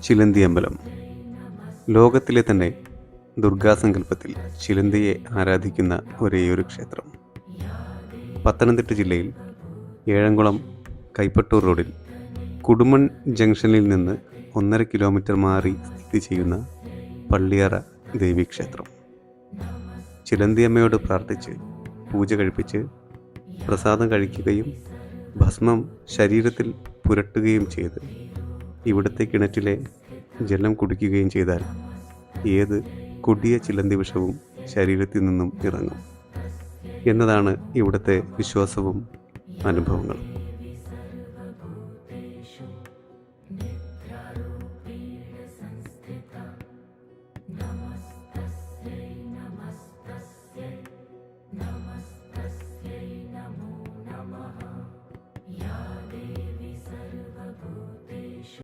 ചിലന്തി അമ്പലം. ലോകത്തിലെ തന്നെ ദുർഗാസങ്കല്പത്തിൽ ചിലന്തിയെ ആരാധിക്കുന്ന ഒരേയൊരു ക്ഷേത്രം. പത്തനംതിട്ട ജില്ലയിൽ ഏഴംകുളം കൈപ്പട്ടൂർ റോഡിൽ കുടുമൺ ജംഗ്ഷനിൽ നിന്ന് 1.5 കിലോമീറ്റർ മാറി സ്ഥിതി ചെയ്യുന്ന പള്ളിയറ ദേവീക്ഷേത്രം. ചിലന്തിയമ്മയോട് പ്രാർത്ഥിച്ച് പൂജ കഴിപ്പിച്ച് പ്രസാദം കഴിക്കുകയും ഭസ്മം ശരീരത്തിൽ പുരട്ടുകയും ചെയ്ത് ഇവിടുത്തെ കിണറ്റിലെ ജലം കുടിക്കുകയും ചെയ്താൽ ഏത് കൊടിയ ചിലന്തി വിഷവും ശരീരത്തിൽ നിന്നും ഇറങ്ങും എന്നതാണ് ഇവിടുത്തെ വിശ്വാസവും അനുഭവങ്ങളും.